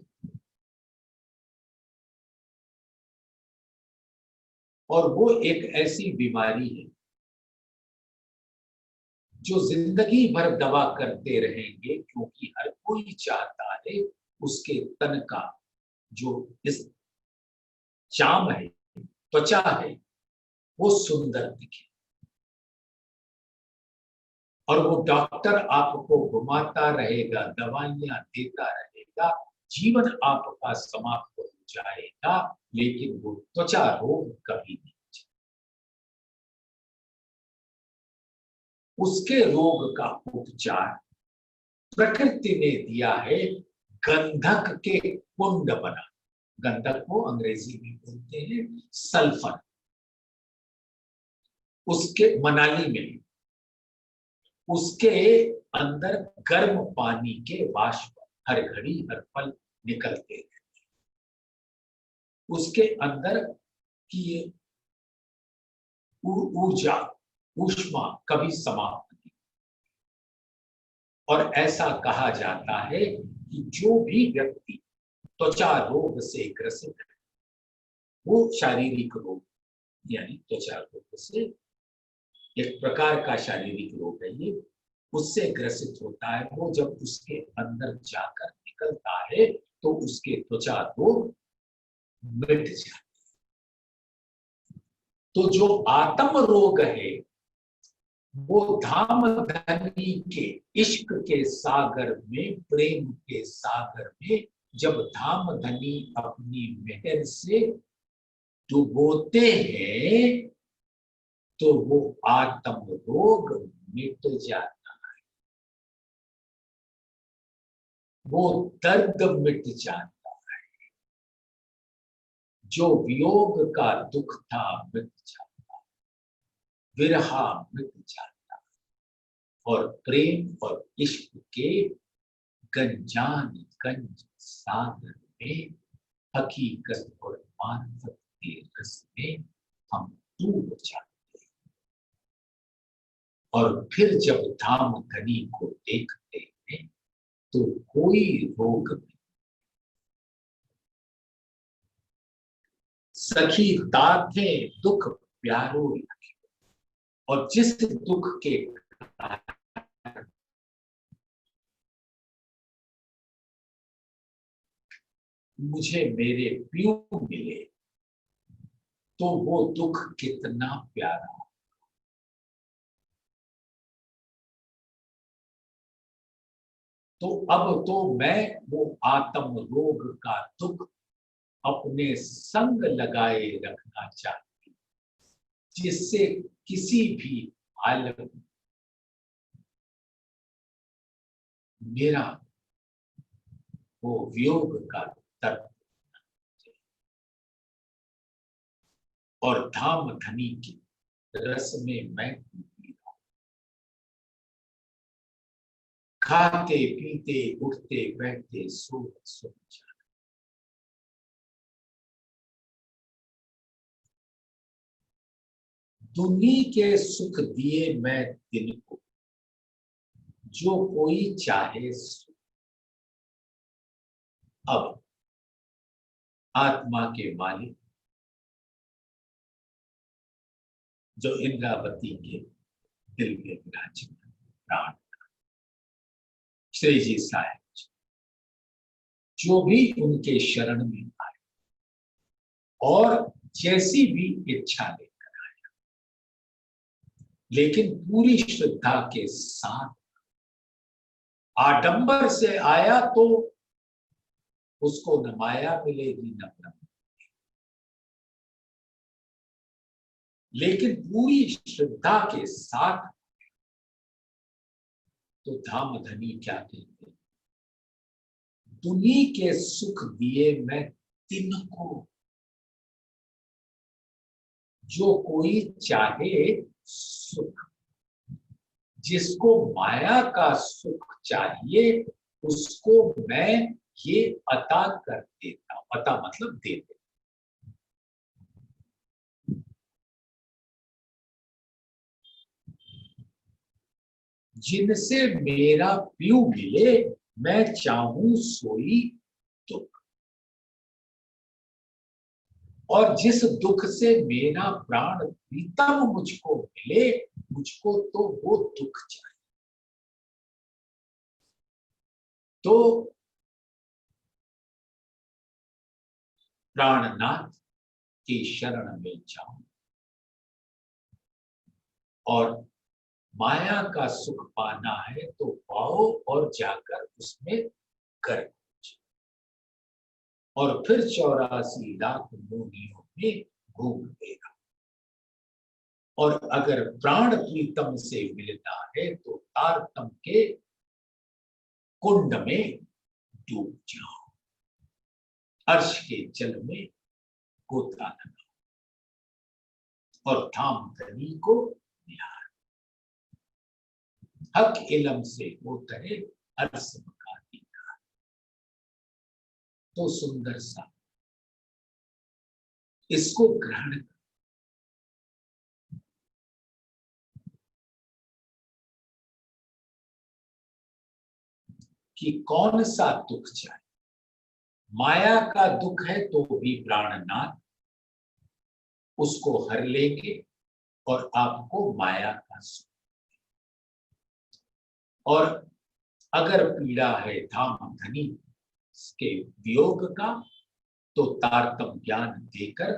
S1: और वो एक ऐसी बीमारी है जो जिंदगी भर दवा करते रहेंगे, क्योंकि हर कोई चाहता है उसके तन का जो इस चाम है, त्वचा है, वो सुंदर दिखे। और वो डॉक्टर आपको घुमाता रहेगा, दवाइयां देता रहेगा, जीवन आपका समाप्त हो जाएगा, लेकिन वो त्वचा रोग कभी नहीं जाएगा। उसके रोग का उपचार प्रकृति ने दिया है, गंधक के कुंड बना। गंधक को अंग्रेजी में बोलते हैं सल्फर। उसके मनाली में उसके अंदर गर्म पानी के वाष्प हर घड़ी हर पल निकलते हैं। उसके अंदर की ऊर्जा ऊष्मा कभी समाप्त नहीं। और ऐसा कहा जाता है कि जो भी व्यक्ति त्वचा रोग से ग्रसित है, वो शारीरिक रोग यानी त्वचा रोग से, एक प्रकार का शारीरिक रोग है ये, उससे ग्रसित होता है। वो जब उसके अंदर जाकर निकलता है तो उसके त्वचा रोग मिट जाते हैं। तो जो आत्म रोग है, वो धाम धनी के इश्क के सागर में, प्रेम के सागर में जब धाम धनी अपनी मेहर से डुबोते हैं तो वो आत्म रोग मिट जाता है, वो दर्द मिट जाता है, जो वियोग का दुख था मिट जाता, विरहा मिट जाता, और प्रेम और इश्क के गंजान गंज सागर में, हकीकत और मार्फत के रस में हम डूब जाते हैं। और फिर जब धाम धनी को देखते हैं तो कोई रोग नहीं। सखी ताथे दुख प्यारो लगे, और जिस दुख के कारण मुझे मेरे प्रिय मिले, तो वो दुख कितना प्यारा। तो अब तो मैं वो आत्म रोग का दुख अपने संग लगाए रखना चाहती, जिससे किसी भी हालत में मेरा वो वियोग का दर्द और धाम धनी की रस में मैं डूबी रहूं। खाते पीते उठते बैठते सो जाना। दुनी के सुख दिए मैं दिन को, जो कोई चाहे सुख। अब आत्मा के मालिक जो इंद्रावती के दिल में विराजमान प्राण श्री जी साहेब, जो भी उनके शरण में आए और जैसी भी इच्छा लेकर आया, लेकिन पूरी श्रद्धा के साथ, आडंबर से आया तो उसको न माया मिलेगी न ब्रह्म, लेकिन पूरी श्रद्धा के साथ तो धाम धनी क्या कहते हैं, दुनी के सुख दिए मैं तिनको, जो कोई चाहे सुख। जिसको माया का सुख चाहिए उसको मैं ये अता कर देता हूं। अता मतलब दे देता। जिनसे मेरा पीयू मिले, मैं चाहूं सोई दुख, और जिस दुख से मेरा प्राण प्रीतम मुझको मिले, मुझको तो वो दुख चाहिए। तो प्राणनाथ की शरण में जाओ और माया का सुख पाना है तो पाओ और जाकर उसमें कर और फिर 84 लाख योनियों में घूम लेगा। और अगर प्राण प्रीतम से मिलना है तो तारतम के कुंड में डूब जाओ, अर्श के जल में गोता लगाओ और थाम धनी को निहार। हक इलम से वो तरे अर्श का दीदार। तो सुंदर सा इसको ग्रहण कि कौन सा दुख चाहे। माया का दुख है तो भी प्राणनाथ उसको हर लेंगे और आपको माया का सुख। और अगर पीड़ा है धाम धनी के वियोग का तो तारतम ज्ञान देकर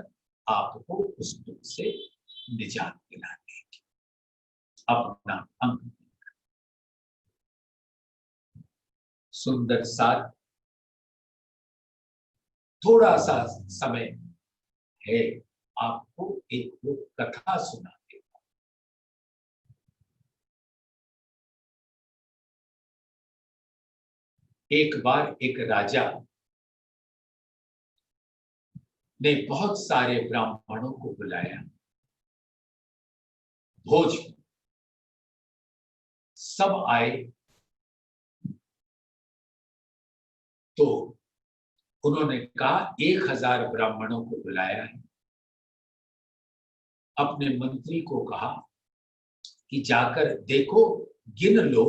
S1: आपको उस दुख से निजात दिला देंगे। अपना अंग सुंदर साथ थोड़ा सा समय है, आपको एक वो कथा सुना देगा। एक बार एक राजा ने बहुत सारे ब्राह्मणों को बुलाया भोज। सब आए तो उन्होंने कहा 1000 ब्राह्मणों को बुलाया है। अपने मंत्री को कहा कि जाकर देखो, गिन लो,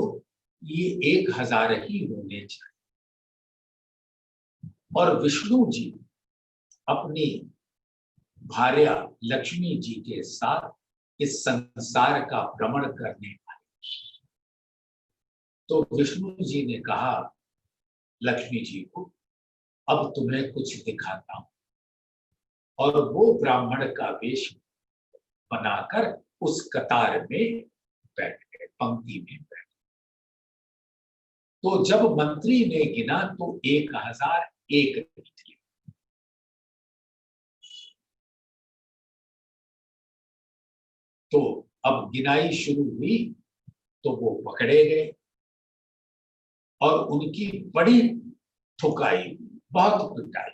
S1: ये 1000 ही होने चाहिए। और विष्णु जी अपनी भार्या लक्ष्मी जी के साथ इस संसार का भ्रमण करने आए। तो विष्णु जी ने कहा लक्ष्मी जी को, अब तुम्हें कुछ दिखाता हूं। और वो ब्राह्मण का वेश बनाकर उस कतार में बैठ गए, पंक्ति में बैठ गए। तो जब मंत्री ने गिना तो 1001 निकले। तो अब गिनाई शुरू हुई तो वो पकड़े गए और उनकी बड़ी ठुकाई, बहुत पिटाई।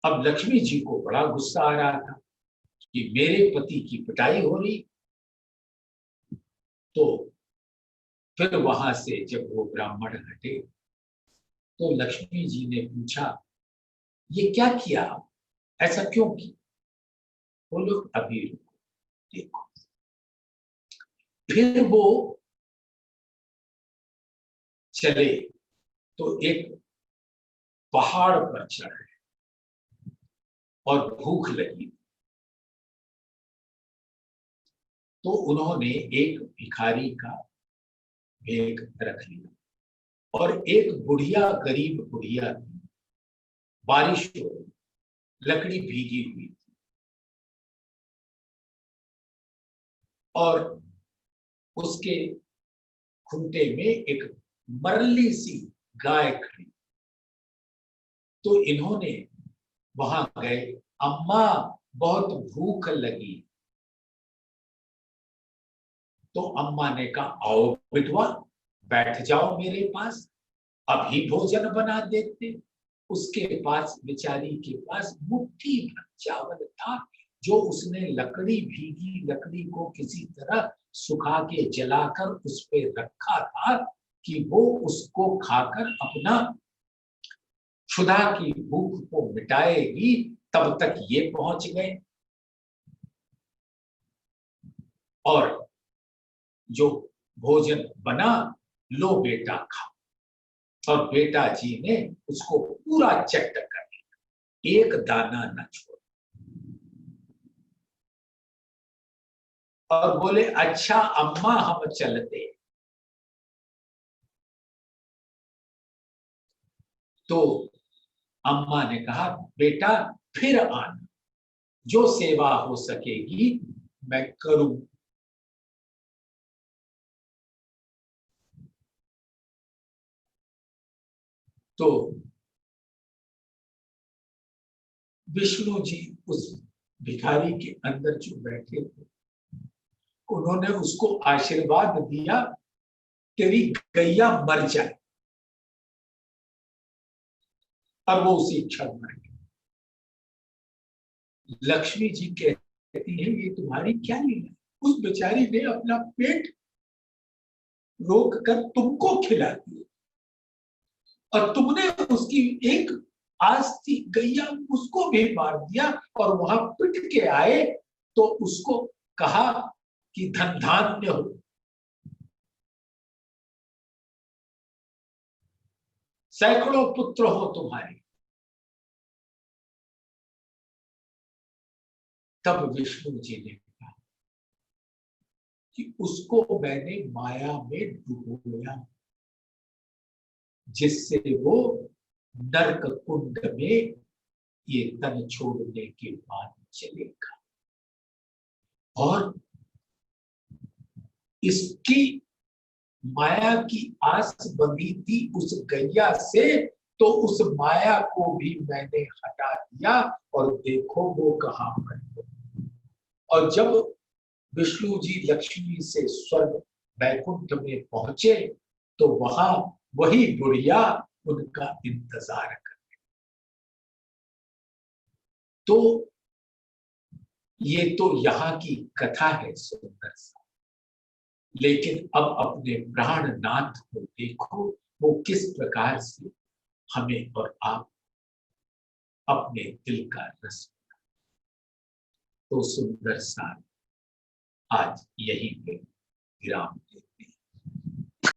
S1: अब लक्ष्मी जी को बड़ा गुस्सा आ रहा था कि मेरे पति की पिटाई हो रही। तो फिर वहां से जब वो ब्राह्मण हटे तो लक्ष्मी जी ने पूछा, ये क्या किया, ऐसा क्यों किया? बोलो अभी रुको, देखो। फिर वो चले तो एक पहाड़ पर चढ़े और भूख लगी तो उन्होंने एक भिखारी का भेष रख लिया और एक बुढ़िया, गरीब बुढ़िया थी, बारिश हो रही, लकड़ी भीगी हुई थी और उसके खूंटे में एक मरली सी गाय खड़ी। तो इन्होंने वहां गए, अम्मा बहुत भूख लगी। तो अम्मा ने कहा, आओ बिटवा, बैठ जाओ मेरे पास, अभी भोजन बना देते। उसके पास, बेचारी के पास मुट्ठी भर चावल था जो उसने लकड़ी, भीगी लकड़ी को किसी तरह सुखा के जलाकर उस पे रखा था कि वो उसको खाकर अपना क्षुधा की भूख को मिटाएगी। तब तक ये पहुंच गए और जो भोजन बना, लो बेटा खा। और बेटा जी ने उसको पूरा चट कर दिया, एक दाना न छोड़। और बोले, अच्छा अम्मा हम चलते। तो अम्मा ने कहा, बेटा फिर आना, जो सेवा हो सकेगी मैं करूं। तो विष्णु जी उस भिखारी के अंदर जो बैठे थे, उन्होंने उसको आशीर्वाद दिया, तेरी गैया मर जाए, और वो उसी क्षण मर गई। लक्ष्मी जी कहती है, ये तुम्हारी क्या लीला? उस बेचारी ने अपना पेट रोक कर तुमको खिला दिया, और तुमने उसकी एक आज थी गैया, उसको भी मार दिया, और वहां पिट के आए तो उसको कहा कि धन धान्य हो। सैकड़ों पुत्र हो तुम्हारे। तब विष्णु जी ने कहा कि उसको मैंने माया में डुबोया, जिससे वो नरक कुंड में ये तन छोड़ने के बाद चलेगा, और इसकी माया की आस बंधी थी उस गैया से, तो उस माया को भी मैंने हटा दिया, और देखो वो कहां पर है। और जब विष्णु जी लक्ष्मी से स्वर्ग वैकुंठ में पहुंचे, तो वहां वही बुढ़िया उनका इंतजार कर। तो ये तो यहाँ की कथा है सुंदर सा, लेकिन अब अपने प्राणनाथ को देखो, वो किस प्रकार से हमें और आप अपने दिल का रस। तो सुंदर सा आज यहीं पे विराम देते हैं।